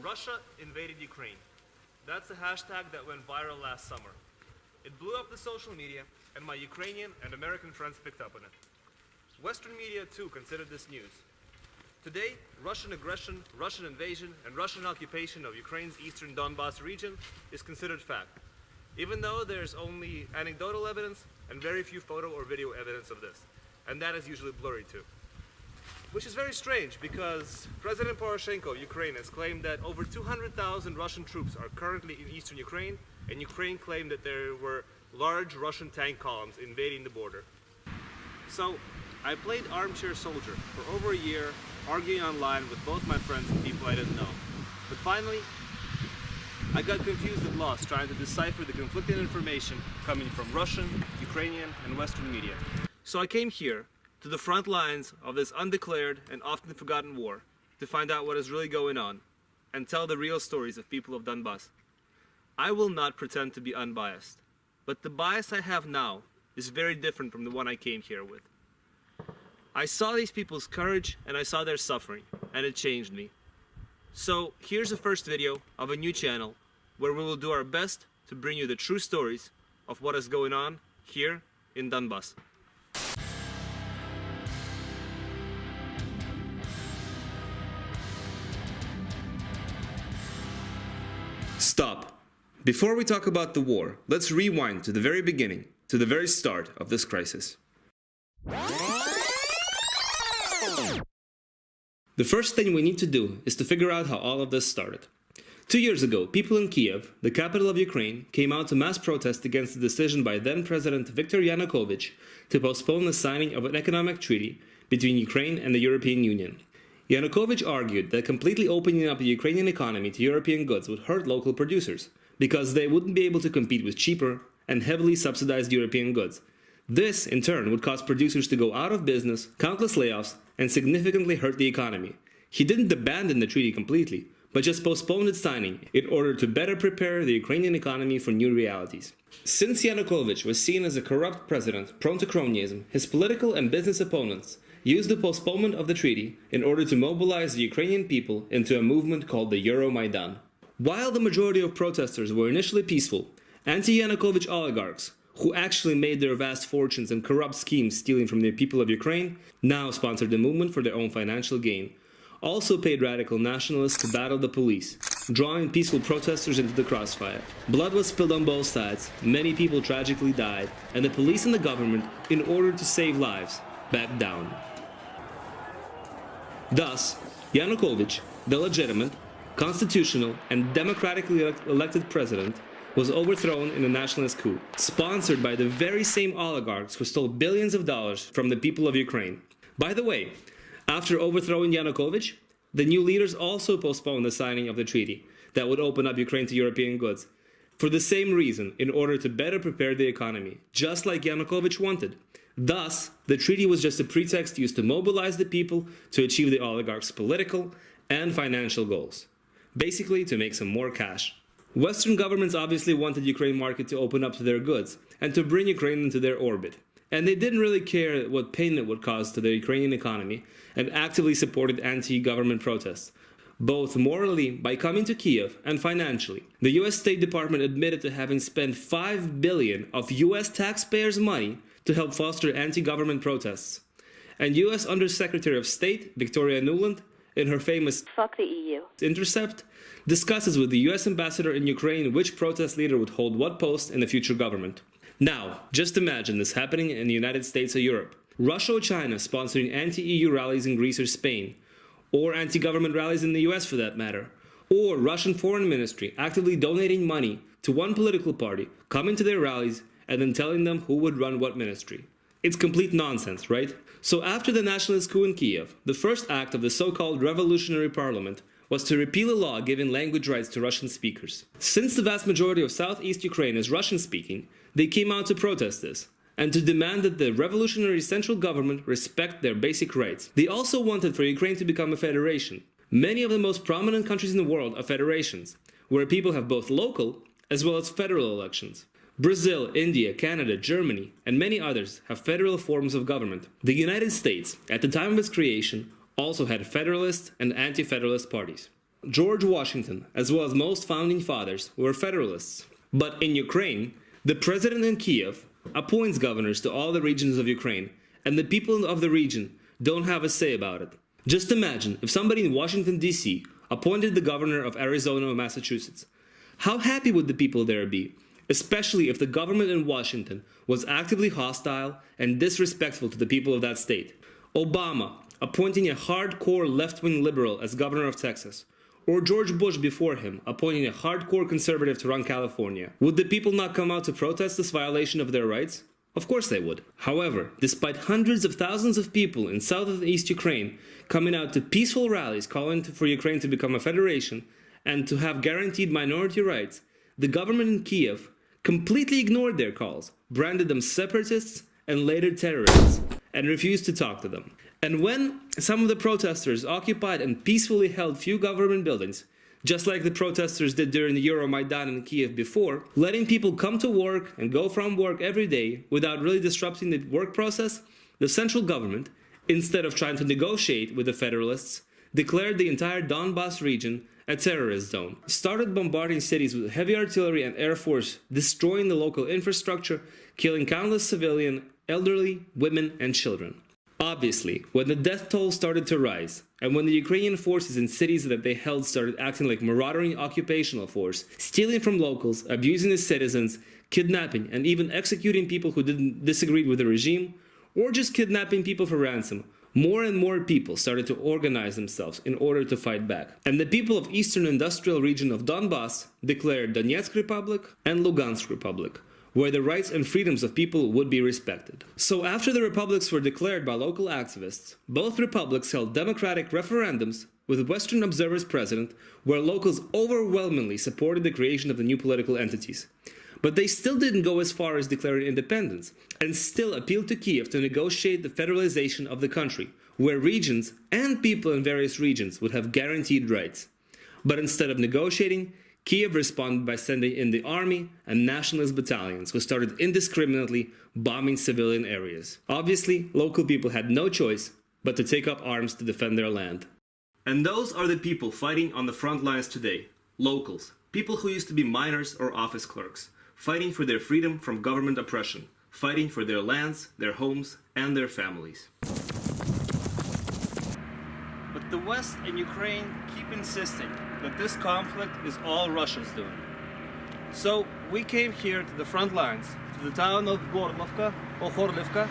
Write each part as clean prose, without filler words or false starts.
Russia invaded Ukraine. That's the hashtag that went viral last summer. It blew up the social media, and my Ukrainian and American friends picked up on it. Western media too considered this news. Today, Russian aggression, Russian invasion, and Russian occupation of Ukraine's eastern Donbass region is considered fact, even though there's only anecdotal evidence and very few photo or video evidence of this, and that is usually blurry too. Which is very strange because President Poroshenko of Ukraine has claimed that over 200,000 Russian troops are currently in eastern Ukraine, and Ukraine claimed that there were large Russian tank columns invading the border. So, I played armchair soldier for over a year, arguing online with both my friends and people I didn't know. But finally, I got confused and lost trying to decipher the conflicting information coming from Russian, Ukrainian, and Western media. So I came here, to the front lines of this undeclared and often forgotten war, to find out what is really going on, and tell the real stories of people of Donbass. I will not pretend to be unbiased, but the bias I have now is very different from the one I came here with. I saw these people's courage and I saw their suffering, and it changed me. So here's the first video of a new channel where we will do our best to bring you the true stories of what is going on here in Donbass. Stop. Before we talk about the war, let's rewind to the very beginning, to the very start of this crisis. The first thing we need to do is to figure out how all of this started. 2 years ago, people in Kiev, the capital of Ukraine, came out to mass protest against the decision by then-President Viktor Yanukovych to postpone the signing of an economic treaty between Ukraine and the European Union. Yanukovych argued that completely opening up the Ukrainian economy to European goods would hurt local producers, because they wouldn't be able to compete with cheaper and heavily subsidized European goods. This, in turn, would cause producers to go out of business, countless layoffs, and significantly hurt the economy. He didn't abandon the treaty completely, but just postponed its signing in order to better prepare the Ukrainian economy for new realities. Since Yanukovych was seen as a corrupt president prone to cronyism, his political and business opponents used the postponement of the treaty in order to mobilize the Ukrainian people into a movement called the Euromaidan. While the majority of protesters were initially peaceful, anti-Yanukovych oligarchs, who actually made their vast fortunes and corrupt schemes stealing from the people of Ukraine, now sponsored the movement for their own financial gain, also paid radical nationalists to battle the police, drawing peaceful protesters into the crossfire. Blood was spilled on both sides, many people tragically died, and the police and the government, in order to save lives, backed down. Thus, Yanukovych, the legitimate, constitutional and democratically elected president, was overthrown in a nationalist coup, sponsored by the very same oligarchs who stole billions of dollars from the people of Ukraine. By the way, after overthrowing Yanukovych, the new leaders also postponed the signing of the treaty that would open up Ukraine to European goods, for the same reason, in order to better prepare the economy, just like Yanukovych wanted. Thus, the treaty was just a pretext used to mobilize the people to achieve the oligarchs' political and financial goals. Basically, to make some more cash. Western governments obviously wanted Ukraine market to open up to their goods and to bring Ukraine into their orbit. And they didn't really care what pain it would cause to the Ukrainian economy and actively supported anti-government protests, both morally by coming to Kiev and financially. The US State Department admitted to having spent $5 billion of US taxpayers' money to help foster anti-government protests. And US Undersecretary of State Victoria Nuland, in her famous "Fuck the EU" intercept, discusses with the US ambassador in Ukraine which protest leader would hold what post in the future government. Now, just imagine this happening in the United States or Europe. Russia or China sponsoring anti-EU rallies in Greece or Spain, or anti-government rallies in the US for that matter, or Russian Foreign Ministry actively donating money to one political party, coming to their rallies, and then telling them who would run what ministry. It's complete nonsense, right? So after the nationalist coup in Kiev, the first act of the so-called revolutionary parliament was to repeal a law giving language rights to Russian speakers. Since the vast majority of southeast Ukraine is Russian-speaking, they came out to protest this, and to demand that the revolutionary central government respect their basic rights. They also wanted for Ukraine to become a federation. Many of the most prominent countries in the world are federations, where people have both local as well as federal elections. Brazil, India, Canada, Germany, and many others have federal forms of government. The United States, at the time of its creation, also had Federalist and Anti-Federalist parties. George Washington, as well as most founding fathers, were Federalists. But in Ukraine, the president in Kiev appoints governors to all the regions of Ukraine, and the people of the region don't have a say about it. Just imagine if somebody in Washington, D.C. appointed the governor of Arizona or Massachusetts. How happy would the people there be? Especially if the government in Washington was actively hostile and disrespectful to the people of that state. Obama appointing a hardcore left-wing liberal as governor of Texas, or George Bush before him appointing a hardcore conservative to run California. Would the people not come out to protest this violation of their rights? Of course they would. However, despite hundreds of thousands of people in South and East Ukraine coming out to peaceful rallies calling for Ukraine to become a federation and to have guaranteed minority rights, the government in Kiev completely ignored their calls, branded them separatists and later terrorists, and refused to talk to them. And when some of the protesters occupied and peacefully held few government buildings, just like the protesters did during the Euromaidan in Kiev before, letting people come to work and go from work every day without really disrupting the work process, the central government, instead of trying to negotiate with the Federalists, declared the entire Donbass region a terrorist zone, started bombarding cities with heavy artillery and air force, destroying the local infrastructure, killing countless civilian, elderly, women, and children. Obviously, when the death toll started to rise, and when the Ukrainian forces in cities that they held started acting like marauding occupational force, stealing from locals, abusing the citizens, kidnapping and even executing people who didn't disagree with the regime, or just kidnapping people for ransom, more and more people started to organize themselves in order to fight back. And the people of eastern industrial region of Donbass declared Donetsk Republic and Lugansk Republic, where the rights and freedoms of people would be respected. So after the republics were declared by local activists, both republics held democratic referendums with Western observers present, where locals overwhelmingly supported the creation of the new political entities. But they still didn't go as far as declaring independence, and still appealed to Kiev to negotiate the federalization of the country, where regions and people in various regions would have guaranteed rights. But instead of negotiating, Kiev responded by sending in the army and nationalist battalions who started indiscriminately bombing civilian areas. Obviously, local people had no choice but to take up arms to defend their land. And those are the people fighting on the front lines today. Locals, people who used to be miners or office clerks, fighting for their freedom from government oppression, fighting for their lands, their homes, and their families. But the West and Ukraine keep insisting that this conflict is all Russia's doing. So we came here to the front lines, to the town of Gorlovka or Horlivka,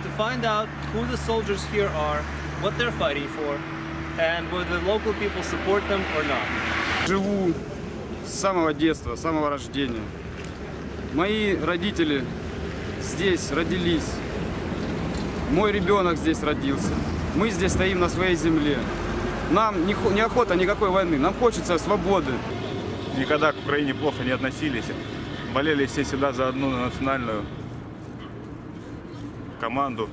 to find out who the soldiers here are, what they're fighting for, and whether the local people support them or not. Живу с самого детства, с самого рождения. Мои родители здесь родились. Мой ребенок здесь родился. Мы здесь стоим на своей земле. Нам неохота никакой войны, нам хочется свободы. Никогда к Украине плохо не относились. Болели все всегда за одну национальную команду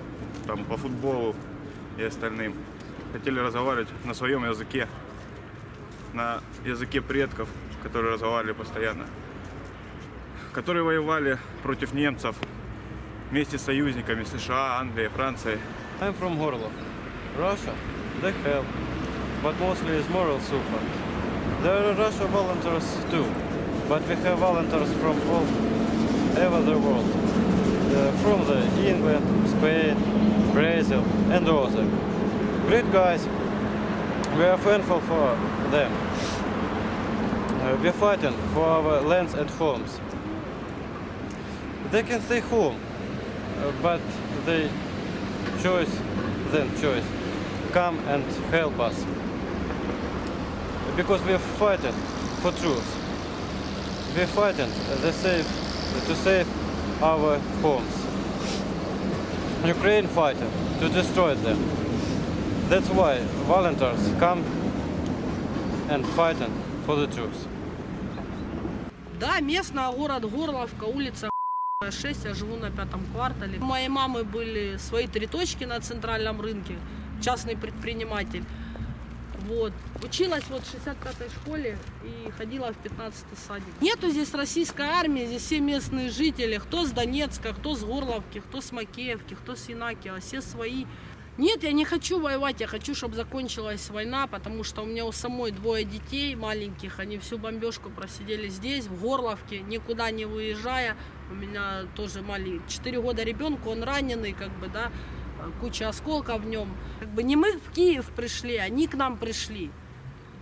там, по футболу и остальным. Хотели разговаривать на своем языке, на языке предков, которые разговаривали постоянно. Которые воевали против немцев вместе с союзниками США, Англии, Франции. I'm from Horlov. Russia, they help, but mostly is moral support. There are Russia volunteers too, but we have volunteers from all over the world. From the England, Spain, Brazil and others. Great guys, we are thankful for them. We're fighting for our lands and homes. They can stay home, but they choose come and help us. Because we're fighting for truth. We're fighting to save our homes. Ukraine fighting to destroy them. That's why volunteers come and fighting for the truth. Да, местный город Горловка, улица 6, я живу на 5-м квартале. У моей мамы были свои 3 точки на центральном рынке, частный предприниматель. Вот. Училась вот в 65-й школе и ходила в 15-й садик. Нету здесь российской армии, здесь все местные жители, кто с Донецка, кто с Горловки, кто с Макеевки, кто с Инакиева, все свои. Нет, я не хочу воевать, я хочу, чтобы закончилась война, потому что у меня у самой 2 детей маленьких, они всю бомбежку просидели здесь, в Горловке, никуда не выезжая. У меня тоже маленький, 4 года ребенку, он раненый, как бы, да, куча осколков в нем. Как бы не мы в Киев пришли, они к нам пришли.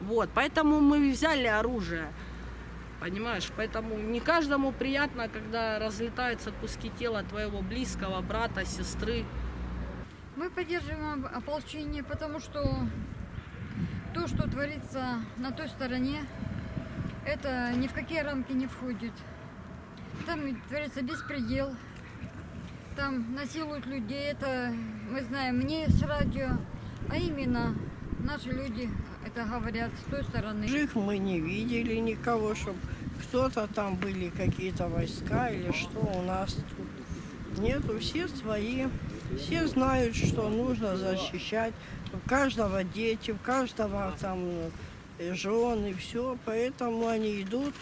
Вот, поэтому мы взяли оружие. Понимаешь, поэтому не каждому приятно, когда разлетаются куски тела твоего близкого, брата, сестры. Мы поддерживаем ополчение, потому что то, что творится на той стороне, это ни в какие рамки не входит. Там творится беспредел, там насилуют людей, это мы знаем не с радио, а именно наши люди это говорят с той стороны. Живых мы не видели никого, чтобы кто-то там были какие-то войска или что у нас тут. Нету, все свои. Все знают, что нужно защищать. У каждого дети, у каждого там жены, все. Поэтому они идут.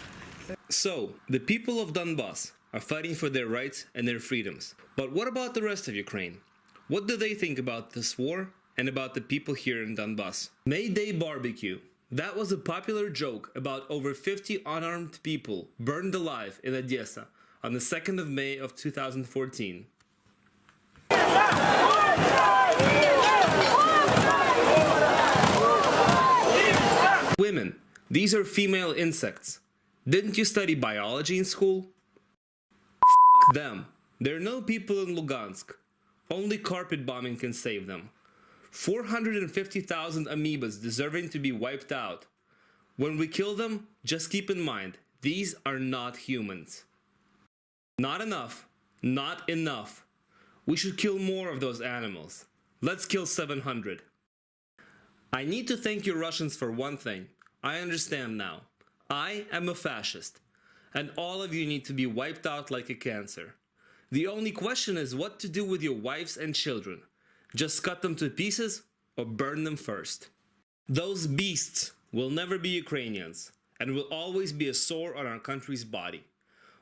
So, the people of Donbass are fighting for their rights and their freedoms. But what about the rest of Ukraine? What do they think about this war and about the people here in Donbass? May Day Barbecue. That was a popular joke about over 50 unarmed people burned alive in Odessa on the 2nd of May of 2014. Women, these are female insects. Didn't you study biology in school? F them. There are no people in Lugansk. Only carpet bombing can save them. 450,000 amoebas deserving to be wiped out. When we kill them, just keep in mind, these are not humans. Not enough. Not enough. We should kill more of those animals. Let's kill 700. I need to thank you Russians for one thing. I understand now. I am a fascist. And all of you need to be wiped out like a cancer. The only question is what to do with your wives and children. Just cut them to pieces or burn them first. Those beasts will never be Ukrainians and will always be a sore on our country's body.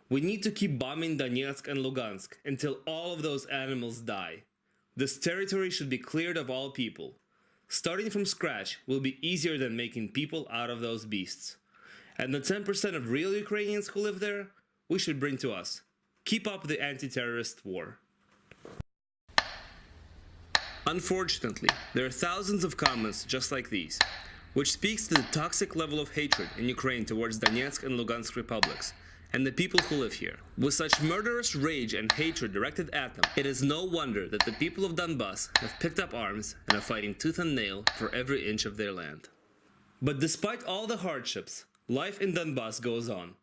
We need to keep bombing Donetsk and Lugansk until all of those animals die. This territory should be cleared of all people. Starting from scratch will be easier than making people out of those beasts. And the 10% of real Ukrainians who live there, we should bring to us. Keep up the anti-terrorist war. Unfortunately, there are thousands of comments just like these, which speaks to the toxic level of hatred in Ukraine towards Donetsk and Lugansk republics, and the people who live here. With such murderous rage and hatred directed at them, it is no wonder that the people of Donbass have picked up arms and are fighting tooth and nail for every inch of their land. But despite all the hardships, life in Donbass goes on.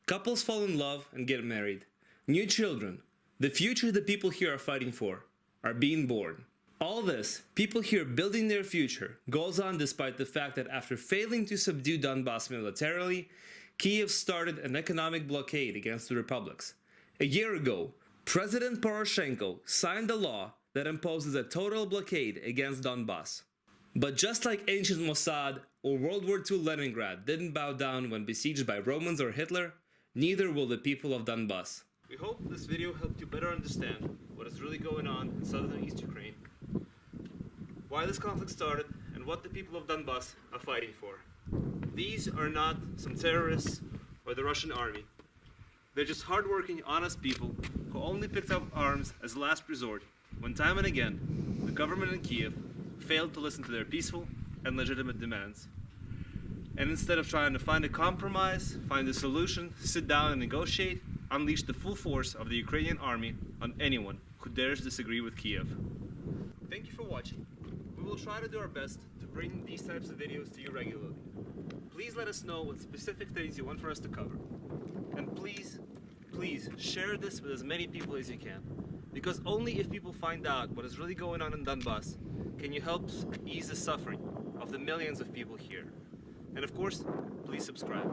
Couples fall in love and get married. New children, the future the people here are fighting for, are being born. All this, people here building their future, goes on despite the fact that after failing to subdue Donbass militarily, Kiev started an economic blockade against the republics. A year ago, President Poroshenko signed a law that imposes a total blockade against Donbass. But just like ancient Mossad or World War II Leningrad didn't bow down when besieged by Romans or Hitler, neither will the people of Donbass. We hope this video helped you better understand what is really going on in southern and east Ukraine, why this conflict started, and what the people of Donbass are fighting for. These are not some terrorists or the Russian army. They're just hardworking, honest people who only picked up arms as a last resort when time and again the government in Kiev failed to listen to their peaceful and legitimate demands. And instead of trying to find a compromise, find a solution, sit down and negotiate, unleash the full force of the Ukrainian army on anyone who dares disagree with Kiev. Thank you for watching. We will try to do our best to bring these types of videos to you regularly. Please let us know what specific things you want for us to cover. And please, please share this with as many people as you can. Because only if people find out what is really going on in Donbass can you help ease the suffering of the millions of people here. And of course, please subscribe.